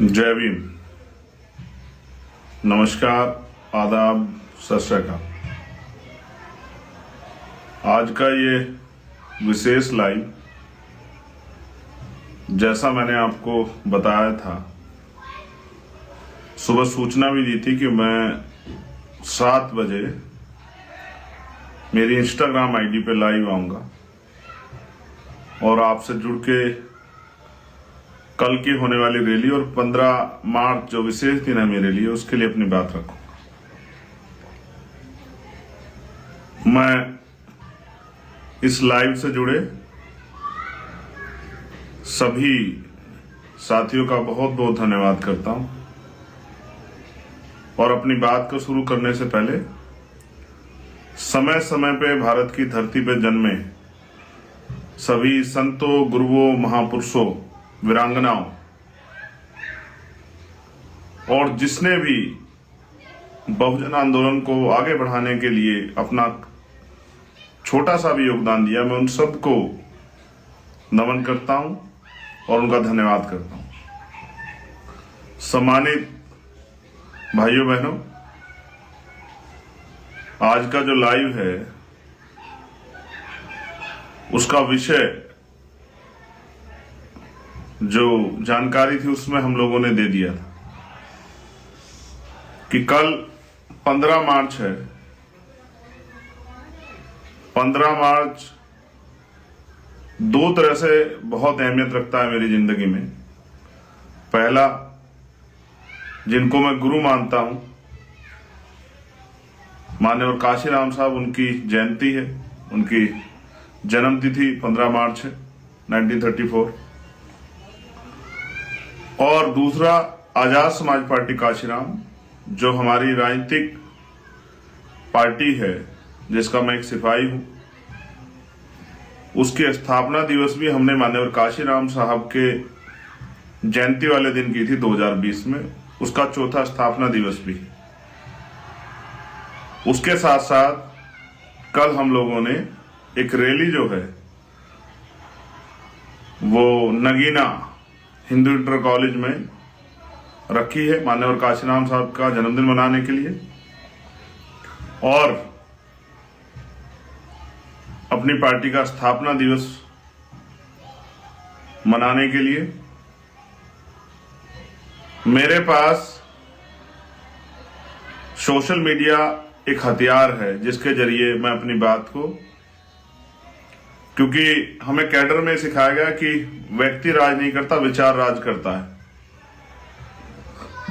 जय भीम। नमस्कार, आदाब, सत श्री अकाल। आज का ये विशेष लाइव, जैसा मैंने आपको बताया था, सुबह सूचना भी दी थी कि मैं 7 बजे मेरी इंस्टाग्राम आईडी पे लाइव आऊंगा और आपसे जुड़ के कल की होने वाली रैली और 15 मार्च जो विशेष दिन है मेरे लिए, उसके लिए अपनी बात रखूं। मैं इस लाइव से जुड़े सभी साथियों का बहुत बहुत धन्यवाद करता हूं और अपनी बात को शुरू करने से पहले समय समय पे भारत की धरती पे जन्मे सभी संतों, गुरुओं, महापुरुषों, वीरांगनाओं और जिसने भी बहुजन आंदोलन को आगे बढ़ाने के लिए अपना छोटा सा भी योगदान दिया, मैं उन सबको नमन करता हूं और उनका धन्यवाद करता हूं। सम्मानित भाइयों बहनों, आज का जो लाइव है उसका विषय जो जानकारी थी उसमें हम लोगों ने दे दिया था कि कल 15 मार्च है। 15 मार्च दो तरह से बहुत अहमियत रखता है मेरी जिंदगी में। पहला, जिनको मैं गुरु मानता हूं, माननीय काशीराम साहब, उनकी जयंती है, उनकी जन्म तिथि 15 मार्च है 1934। और दूसरा, आजाद समाज पार्टी काशीराम, जो हमारी राजनीतिक पार्टी है जिसका मैं एक सिपाही हूं, उसके स्थापना दिवस भी हमने माननीय काशीराम साहब के जयंती वाले दिन की थी 2020 में, उसका चौथा स्थापना दिवस भी। उसके साथ साथ कल हम लोगों ने एक रैली जो है वो नगीना हिंदू इंटर कॉलेज में रखी है माननीय काशीराम साहब का जन्मदिन मनाने के लिए और अपनी पार्टी का स्थापना दिवस मनाने के लिए। मेरे पास सोशल मीडिया एक हथियार है जिसके जरिए मैं अपनी बात को, क्योंकि हमें कैडर में सिखाया गया कि व्यक्ति राज नहीं करता, विचार राज करता है।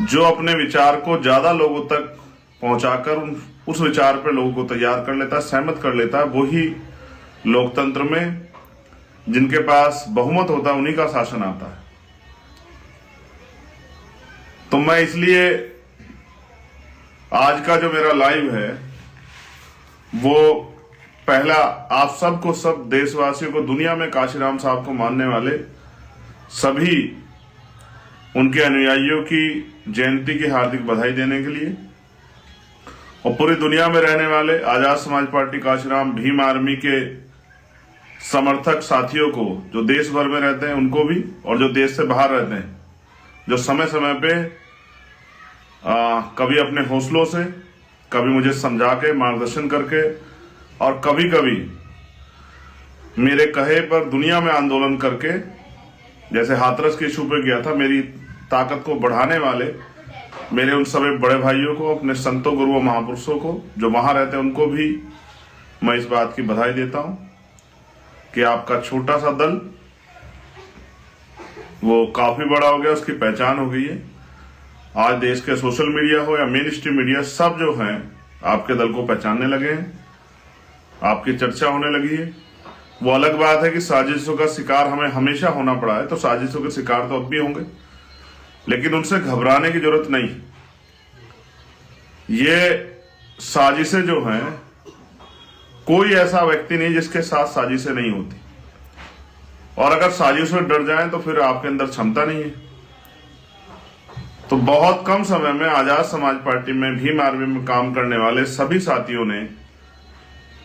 जो अपने विचार को ज्यादा लोगों तक पहुंचाकर उस विचार पर लोगों को तैयार कर लेता है, सहमत कर लेता है, वही लोकतंत्र में जिनके पास बहुमत होता है उन्हीं का शासन आता है। तो मैं इसलिए आज का जो मेरा लाइव है वो पहला, आप सबको, सब देशवासियों को, दुनिया में काशीराम साहब को मानने वाले सभी उनके अनुयायियों की जयंती की हार्दिक बधाई देने के लिए और पूरी दुनिया में रहने वाले आजाद समाज पार्टी काशीराम भीम आर्मी के समर्थक साथियों को, जो देश भर में रहते हैं उनको भी, और जो देश से बाहर रहते हैं, जो समय समय पे कभी अपने हौसलों से, कभी मुझे समझा के, मार्गदर्शन करके, और कभी कभी मेरे कहे पर दुनिया में आंदोलन करके, जैसे हाथरस के इशू पे किया था, मेरी ताकत को बढ़ाने वाले मेरे उन सभी बड़े भाइयों को, अपने संतों, गुरुओं, महापुरुषों को जो वहां रहते हैं, उनको भी मैं इस बात की बधाई देता हूं कि आपका छोटा सा दल वो काफी बड़ा हो गया, उसकी पहचान हो गई है। आज देश के सोशल मीडिया हो या मेन स्ट्रीम मीडिया, सब जो है आपके दल को पहचानने लगे हैं, आपकी चर्चा होने लगी है। वो अलग बात है कि साजिशों का शिकार हमें हमेशा होना पड़ा है, तो साजिशों के शिकार तो अब भी होंगे, लेकिन उनसे घबराने की जरूरत नहीं। ये साजिशें जो हैं, कोई ऐसा व्यक्ति नहीं जिसके साथ साजिशें नहीं होती, और अगर साजिशों से डर जाएं तो फिर आपके अंदर क्षमता नहीं है। तो बहुत कम समय में आजाद समाज पार्टी में, भीम आर्मी में काम करने वाले सभी साथियों ने,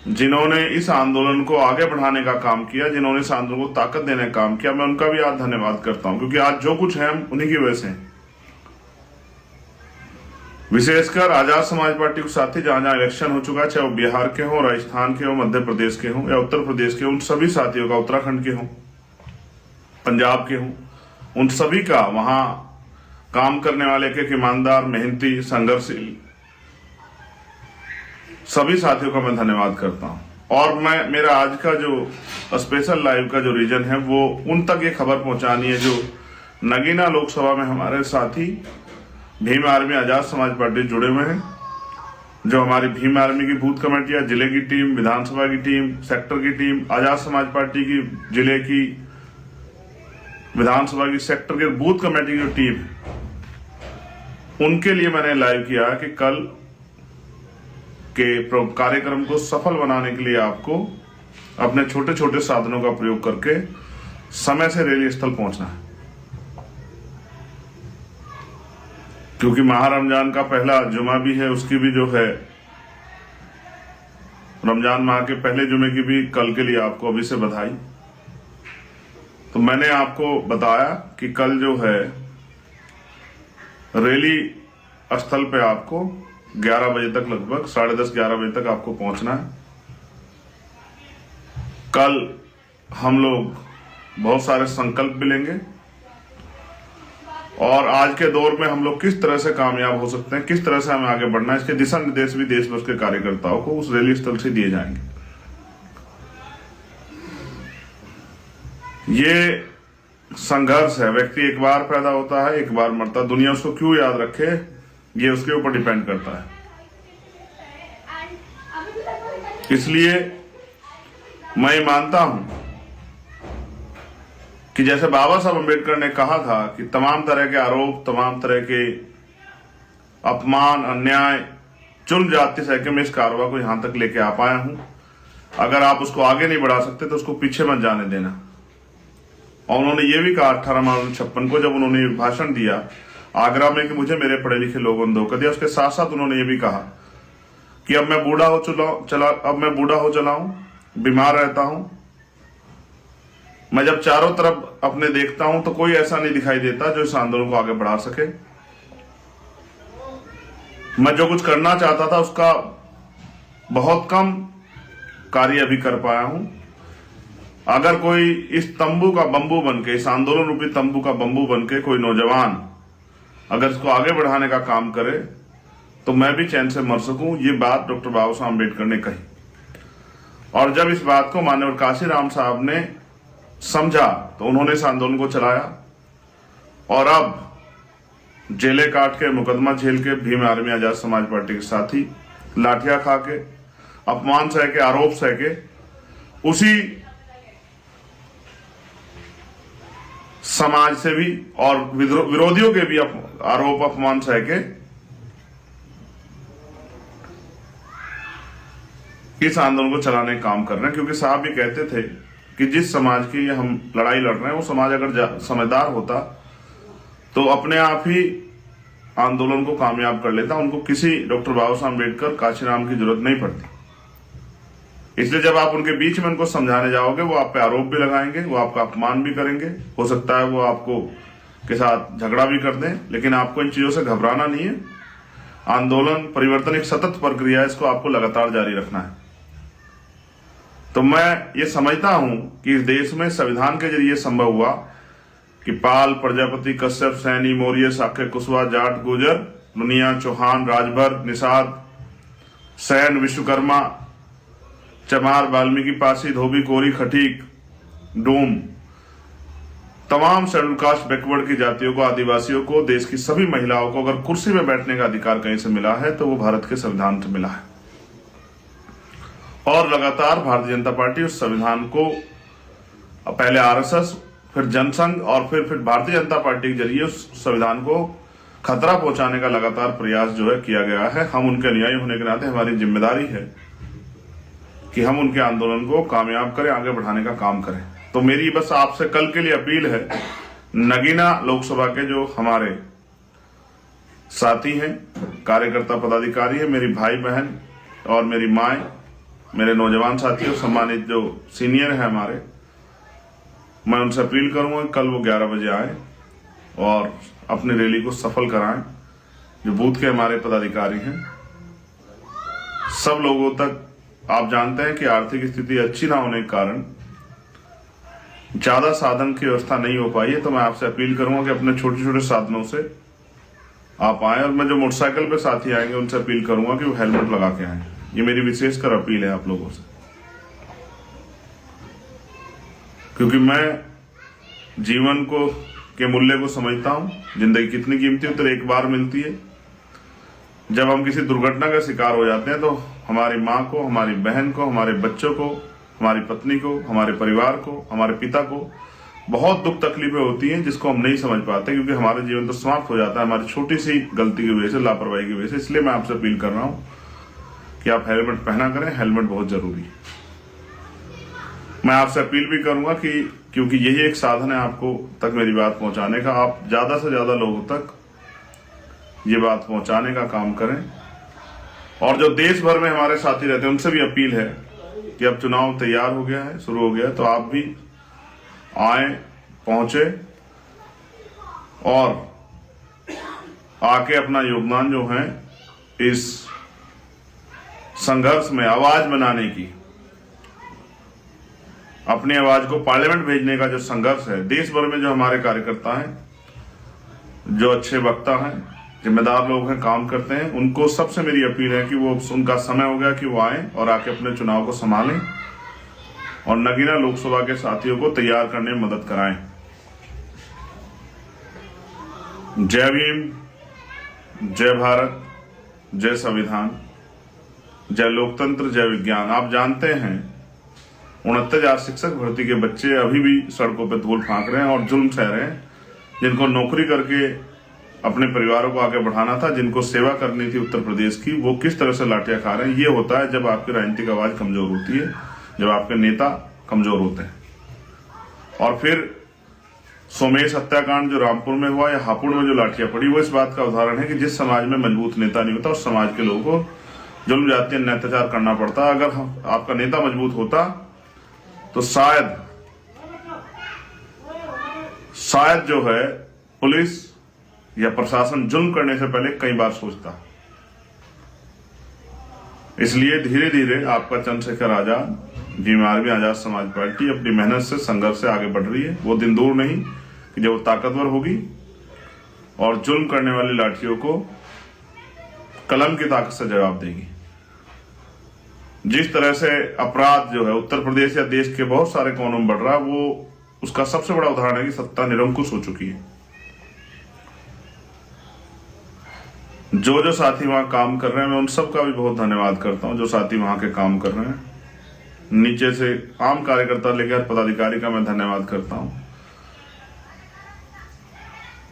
जिन्होंने इस आंदोलन को आगे बढ़ाने का काम किया, जिन्होंने इस आंदोलन को ताकत देने का काम किया, मैं उनका भी आज धन्यवाद करता हूं, क्योंकि आज जो कुछ है हम उन्हीं की वजह से। विशेषकर आजाद समाज पार्टी के साथी जहां जहां इलेक्शन हो चुका है, चाहे वो बिहार के हों, राजस्थान के हों, मध्य प्रदेश के हों या उत्तर प्रदेश के, उन सभी साथियों का, उत्तराखंड के हों, पंजाब के हों, उन सभी का, वहां काम करने वाले के ईमानदार, मेहनती, संघर्षशील सभी साथियों का मैं धन्यवाद करता हूं। और मैं, मेरा आज का जो स्पेशल लाइव का जो रीजन है वो उन तक ये खबर पहुंचानी है जो नगीना लोकसभा में हमारे साथी भीम आर्मी आजाद समाज पार्टी जुड़े हुए हैं, जो हमारी भीम आर्मी की बूथ कमेटियां, जिले की टीम, विधानसभा की टीम, सेक्टर की टीम, आजाद समाज पार्टी की जिले की, विधानसभा की, सेक्टर के बूथ कमेटी की टीम, उनके लिए मैंने लाइव किया कि कल के कार्यक्रम को सफल बनाने के लिए आपको अपने छोटे छोटे साधनों का प्रयोग करके समय से रैली स्थल पहुंचना है, क्योंकि माह रमजान का पहला जुमा भी है, उसकी भी जो है रमजान माह के पहले जुमे की भी कल के लिए आपको अभी से बधाई। तो मैंने आपको बताया कि कल जो है रैली स्थल पे आपको 11 बजे तक, लगभग 10:30-11 बजे तक आपको पहुंचना है। कल हम लोग बहुत सारे संकल्प भी लेंगे और आज के दौर में हम लोग किस तरह से कामयाब हो सकते हैं, किस तरह से हमें आगे बढ़ना है, इसके दिशा निर्देश भी देश भर के कार्यकर्ताओं को उस रैली स्थल से दिए जाएंगे। ये संघर्ष है, व्यक्ति एक बार पैदा होता है, एक बार मरता है, दुनिया उसको क्यों याद रखे ये उसके ऊपर डिपेंड करता है। इसलिए मैं मानता हूं कि जैसे बाबा साहब अम्बेडकर ने कहा था कि तमाम तरह के आरोप, तमाम तरह के अपमान, अन्याय, चुन जाति सह के मैं इस कारवा को यहां तक लेके आ पाया हूं। अगर आप उसको आगे नहीं बढ़ा सकते तो उसको पीछे मत जाने देना। और उन्होंने ये भी कहा 18 मार्च 1956 को जब उन्होंने भाषण दिया आगरा में कि मुझे मेरे पढ़े लिखे लोगों ने धोखा दिया, उसके साथ साथ उन्होंने ये भी कहा कि अब मैं बूढ़ा हो चला हूं, बीमार रहता हूं, मैं जब चारों तरफ अपने देखता हूं तो कोई ऐसा नहीं दिखाई देता जो इस आंदोलन को आगे बढ़ा सके। मैं जो कुछ करना चाहता था उसका बहुत कम कार्य अभी कर पाया हूं। अगर कोई इस तंबू का बंबू बनके, इस आंदोलन रूपी तंबू का बंबू बनके कोई नौजवान अगर इसको आगे बढ़ाने का काम करे तो मैं भी चैन से मर सकूं, ये बात डॉक्टर बाबा साहब अम्बेडकर ने कही। और जब इस बात को माननीय काशीराम साहब ने समझा तो उन्होंने इस आंदोलन को चलाया और अब जेले काट के, मुकदमा झेल के भीम आर्मी आजाद समाज पार्टी के साथी लाठियां खा के, अपमान सह के, आरोप सह के, उसी समाज से भी और विरोधियों के भी आरोप अपमान सह के इस आंदोलन को चलाने का काम कर रहे हैं। क्योंकि साहब भी कहते थे कि जिस समाज की हम लड़ाई लड़ रहे हैं वो समाज अगर समझदार होता तो अपने आप ही आंदोलन को कामयाब कर लेता, उनको किसी डॉक्टर बाबा साहब अम्बेडकर, काशीराम की जरूरत नहीं पड़ती। इसलिए जब आप उनके बीच में उनको समझाने जाओगे वो आप पे आरोप भी लगाएंगे, वो आपका अपमान भी करेंगे, हो सकता है वो आपको के साथ झगड़ा भी कर दें, लेकिन आपको इन चीजों से घबराना नहीं है। आंदोलन, परिवर्तन एक सतत प्रक्रिया है, इसको आपको लगातार जारी रखना है। तो मैं ये समझता हूं कि इस देश में संविधान के जरिए संभव हुआ कि पाल, प्रजापति, कश्यप, सैनी, मौर्य, शाक्य, कुशवाहा, जाट, गुर्जर, लुनिया, चौहान, राजभर, निषाद, सैन, विश्वकर्मा, चमार, वाल्मीकि, पासी, धोबी, कोरी, खटीक, डोम, तमाम शेड्यूल कास्ट, बैकवर्ड की जातियों को, आदिवासियों को, देश की सभी महिलाओं को अगर कुर्सी में बैठने का अधिकार कहीं से मिला है तो वो भारत के संविधान से मिला है। और लगातार भारतीय जनता पार्टी उस संविधान को, पहले आरएसएस, फिर जनसंघ और फिर भारतीय जनता पार्टी के जरिए उस संविधान को खतरा पहुंचाने का लगातार प्रयास जो है किया गया है। हम उनके अनुयायी होने के नाते हमारी जिम्मेदारी है कि हम उनके आंदोलन को कामयाब करें, आगे बढ़ाने का काम करें। तो मेरी बस आपसे कल के लिए अपील है, नगीना लोकसभा के जो हमारे साथी हैं, कार्यकर्ता, पदाधिकारी है, मेरी भाई बहन और मेरी माए, मेरे नौजवान साथी और सम्मानित जो सीनियर है हमारे, मैं उनसे अपील करूंगा कल वो 11 बजे आए और अपनी रैली को सफल कराएं। जो बूथ के हमारे पदाधिकारी हैं, सब लोगों तक, आप जानते हैं कि आर्थिक स्थिति अच्छी ना होने के कारण ज्यादा साधन की व्यवस्था नहीं हो पाई है। तो मैं आपसे अपील करूंगा कि अपने छोटे छोटे साधनों से आप आए, और मैं जो मोटरसाइकिल पे साथी आएंगे उनसे अपील करूंगा कि वो हेलमेट लगा के आए। ये मेरी विशेषकर अपील है आप लोगों से, क्योंकि मैं जीवन को के मूल्य को समझता हूं। जिंदगी कितनी कीमती है, तो एक बार मिलती है। जब हम किसी दुर्घटना का शिकार हो जाते हैं तो हमारी माँ को, हमारी बहन को, हमारे बच्चों को, हमारी पत्नी को, हमारे परिवार को, हमारे पिता को बहुत दुख तकलीफें होती हैं, जिसको हम नहीं समझ पाते, क्योंकि हमारा जीवन तो समाप्त हो जाता है हमारी छोटी सी गलती की वजह से, लापरवाही की वजह से। इसलिए मैं आपसे अपील कर रहा हूं कि आप हेलमेट पहना करें। हेलमेट बहुत जरूरी है। मैं आपसे अपील भी करूंगा कि क्योंकि यही एक साधन है आपको तक मेरी बात पहुंचाने का, आप ज्यादा से ज्यादा लोगों तक ये बात पहुंचाने का काम करें। और जो देश भर में हमारे साथी रहते हैं उनसे भी अपील है कि अब चुनाव तैयार हो गया है, शुरू हो गया है, तो आप भी आए, पहुंचे और आके अपना योगदान जो है इस संघर्ष में आवाज बनाने की, अपनी आवाज को पार्लियामेंट भेजने का जो संघर्ष है, देश भर में जो हमारे कार्यकर्ता हैं, जो अच्छे वक्ता हैं, जिम्मेदार लोग हैं, काम करते हैं, उनको सबसे मेरी अपील है कि वो, उनका समय हो गया कि वो आए और आके अपने चुनाव को संभालें और नगीना लोकसभा के साथियों को तैयार करने में मदद कराएं। जय भीम, जय भारत, जय संविधान, जय लोकतंत्र, जय विज्ञान। आप जानते हैं 69,000 शिक्षक भर्ती के बच्चे अभी भी सड़कों पर धूल फांक रहे हैं और जुल्म सह रहे हैं, जिनको नौकरी करके अपने परिवारों को आगे बढ़ाना था, जिनको सेवा करनी थी उत्तर प्रदेश की, वो किस तरह से लाठियां खा रहे हैं। ये होता है जब आपकी राजनीतिक आवाज कमजोर होती है, जब आपके नेता कमजोर होते हैं। और फिर सोमेश हत्याकांड जो रामपुर में हुआ या हापुड़ में जो लाठियां पड़ी, वो इस बात का उदाहरण है कि जिस समाज में मजबूत नेता नहीं होता, उस समाज के लोगों को जुल्म जाति अन्याय अत्याचार करना पड़ता। अगर आपका नेता मजबूत होता तो शायद जो है पुलिस या प्रशासन जुल्म करने से पहले कई बार सोचता। इसलिए धीरे धीरे आपका चंद्रशेखर आजाद, भीम आर्मी आजाद समाज पार्टी अपनी मेहनत से, संघर्ष से आगे बढ़ रही है। वो दिन दूर नहीं कि जब वो ताकतवर होगी और जुल्म करने वाली लाठियों को कलम की ताकत से जवाब देगी। जिस तरह से अपराध जो है उत्तर प्रदेश या देश के बहुत सारे कोनों में बढ़ रहा है, वो उसका सबसे बड़ा उदाहरण है कि सत्ता निरंकुश हो चुकी है। जो साथी वहां काम कर रहे हैं, मैं उन सबका भी बहुत धन्यवाद करता हूं, जो साथी वहां के काम कर रहे हैं। नीचे से आम कार्यकर्ता लेकर पदाधिकारी का मैं धन्यवाद करता हूं।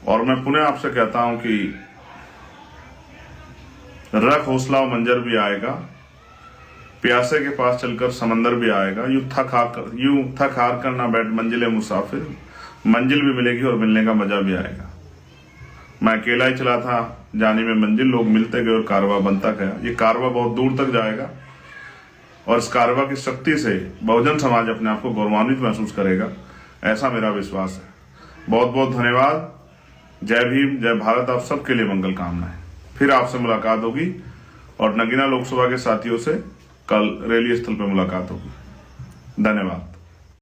और मैं पुनः आपसे कहता हूं कि रख हौसला मंजर भी आएगा, प्यासे के पास चलकर समंदर भी आएगा। यूं थक हार कर ना बैठ मंजिले मुसाफिर, मंजिल भी मिलेगी और मिलने का मजा भी आएगा। मैं अकेला ही चला था जाने में मंजिल, लोग मिलते गए और कारवा बनता गया। ये कारवा बहुत दूर तक जाएगा और इस कारवा की शक्ति से बहुजन समाज अपने आप को गौरवान्वित महसूस करेगा, ऐसा मेरा विश्वास है। बहुत बहुत धन्यवाद। जय भीम, जय भारत। आप सबके लिए मंगल कामनाएं। फिर आपसे मुलाकात होगी और नगीना लोकसभा के साथियों से कल रैली स्थल पर मुलाकात होगी। धन्यवाद।